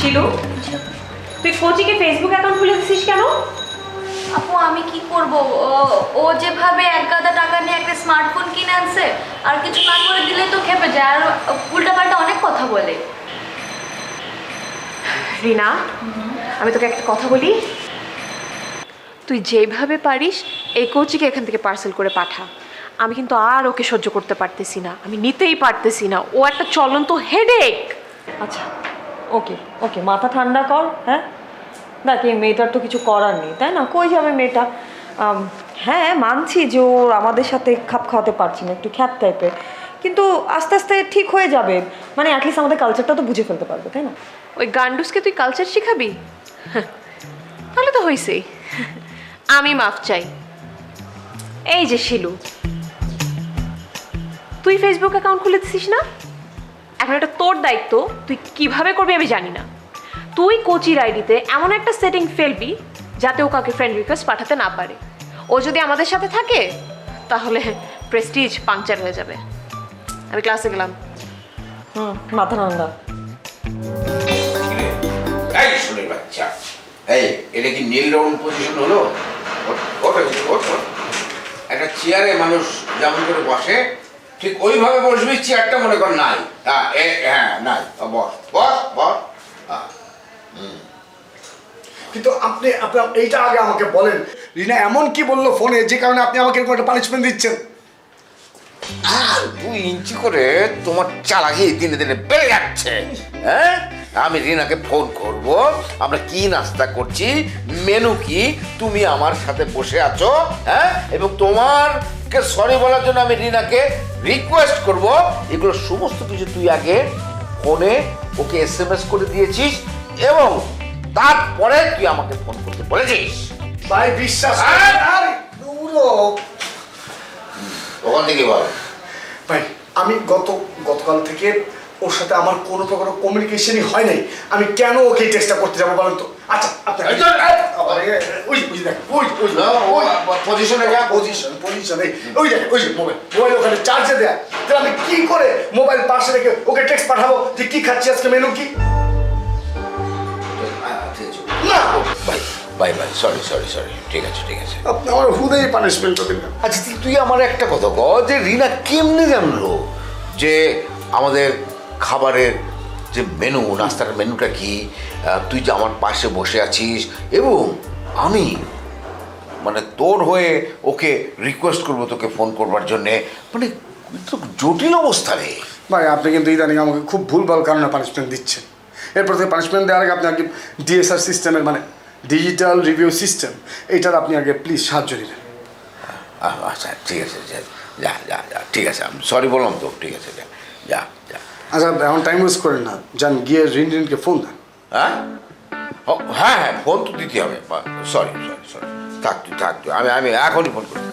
শিলু, তুই কোচিকে Facebook account খুলে দিছিস কেন? আপু আমি কি করব, ও যেভাবে এক গাদা টাকা নিয়ে একটা স্মার্টফোন কিনে আনছে, আর কিছু না করে দিলে তো খেপে যায়, আর উল্টাপাল্টা অনেক কথা বলে। রিনা, আমি তোকে একটা কথা বলি, তুই যেভাবে পারিস এই কোচিকে এখান থেকে পার্সেল করে পাঠা। আমি কিন্তু আর ওকে সহ্য করতে পারতেছি না, আমি নিতেই পারতেছি না, ও একটা চলন্ত হেডেক। আচ্ছা ওকে ওকে, মাথা ঠান্ডা কর। হ্যাঁ দেখ, এই মেয়েটার তো কিছু করার নেই, তাই না? কই যাবে মেয়েটা? হ্যাঁ মানছি যে ও আমাদের সাথে খাপ খাওয়াতে পারছি না, একটু খ্যাপ টাইপের, কিন্তু আস্তে আস্তে ঠিক হয়ে যাবে। মানে অ্যাটলিস্ট আমাদের কালচারটা তো বুঝে ফেলতে পারবে, তাই না? ওই গান্ডুসকে তুই কালচার শিখাবি? তাহলে তো হইছেই, আমি মাফ চাই। এই যে শিলু, তুই ফেসবুক অ্যাকাউন্ট খুলে দিছিস না? এখন এটা তোর দায়িত্ব, তুই কিভাবে করবি আমি জানি না। তুই কোচির আইডিতে এমন একটা সেটিং ফেলবি যাতে ও কাউকে ফ্রেন্ড রিকোয়েস্ট পাঠাতে না পারে। ও যদি আমাদের সাথে থাকে তাহলে প্রেস্টিজ পাংচার হয়ে যাবে। আমি ক্লাসে গেলাম। মাথা ঠান্ডা। এই শোনে বাচ্চা, এই এটা কি নীল রাউন্ড পজিশন হলো? একটা চেয়ারে মানুষ যেমন করে বসে ঠিক ওইভাবে বসবি, চেয়ারটা মনে কর নাই। হ্যাঁ নাই, বস বস বস। কিন্তু আপনি আপনার এইটা আগে আমাকে বলেন, রিনা এমন কি বললো ফোনে যে কারণে আপনি আমাকে এরকম একটা পানিশমেন্ট দিচ্ছেন? 2 ইঞ্চি করে তোমার চালাকি দিনে দিনে বেড়ে যাচ্ছে। হ্যাঁ, আমি রিনাকে ফোন করব, আমরা কি নাস্তা করছি, মেনু কি, তুমি আমার সাথে বসে আছো। হ্যাঁ, এবং তোমারকে সরি বলার জন্য আমি রিনাকে রিকোয়েস্ট করব। এগুলো সমস্ত কিছু তুই আগে ফোনে ওকে SMS করে দিয়েছিস এবং তারপরে তুই আমাকে ফোন করতে বলেছিস। ভাই বিশ্বাস হ্যাঁ? আরে দূরও। ওখান থেকে বল। ভাই আমি গতকাল থেকে ওর সাথে আমার কোনো প্রকার কমিউনিকেশনই হয় নাই, আমি কেন ওকে এই টেস্টটা করতে যাবো বলেন তো? আচ্ছা আপনি পজিশনে যা, পজিশনে ওই দেখেন, ওই যে মোবাইল ওখানে চার্জে দেয়, তাহলে আমি কি করে মোবাইল পাশে রেখে ওকে টেক্সট পাঠাবো যে কি খাচ্ছি আজকে, মেনু কি? না bye bye, sorry sorry sorry, ঠিক আছে ঠিক আছে। আপনি আমার হুদেই পানিশমেন্ট দিন না। আচ্ছা তুই আমার একটা কথা কর, যে রিনা কেমনে জানলো যে আমাদের খাবারের যে মেনু, নাস্তার মেনুটা কি, তুই যে আমার পাশে বসে আছিস এবং আমি মানে তোর হয়ে ওকে রিকোয়েস্ট করবো তোকে ফোন করবার জন্যে, মানে তো জটিল অবস্থা রে ভাই আপনি কিন্তু ইদানিং আমাকে খুব ভুলভাল কারণে পানিশমেন্ট দিচ্ছেন। এরপর থেকে পানিশমেন্ট দেওয়ার আগে আপনি আগে DSR সিস্টেমের মানে ডিজিটাল রিভিউ সিস্টেম, এইটার আপনি আগে প্লিজ সাহায্য নেবেন। আচ্ছা ঠিক আছে, যা যা যা, ঠিক আছে, আমি সরি বললাম তো, ঠিক আছে, যা যা যা। আচ্ছা এখন টাইম ওয়েস্ট করেন না, যান গিয়ে রিনকে ফোন দেন। হ্যাঁ হ্যাঁ হ্যাঁ, ফোন তো দিতে হবে, সরি সরি সরি, থাক তুই আমি এখনই ফোন করছি।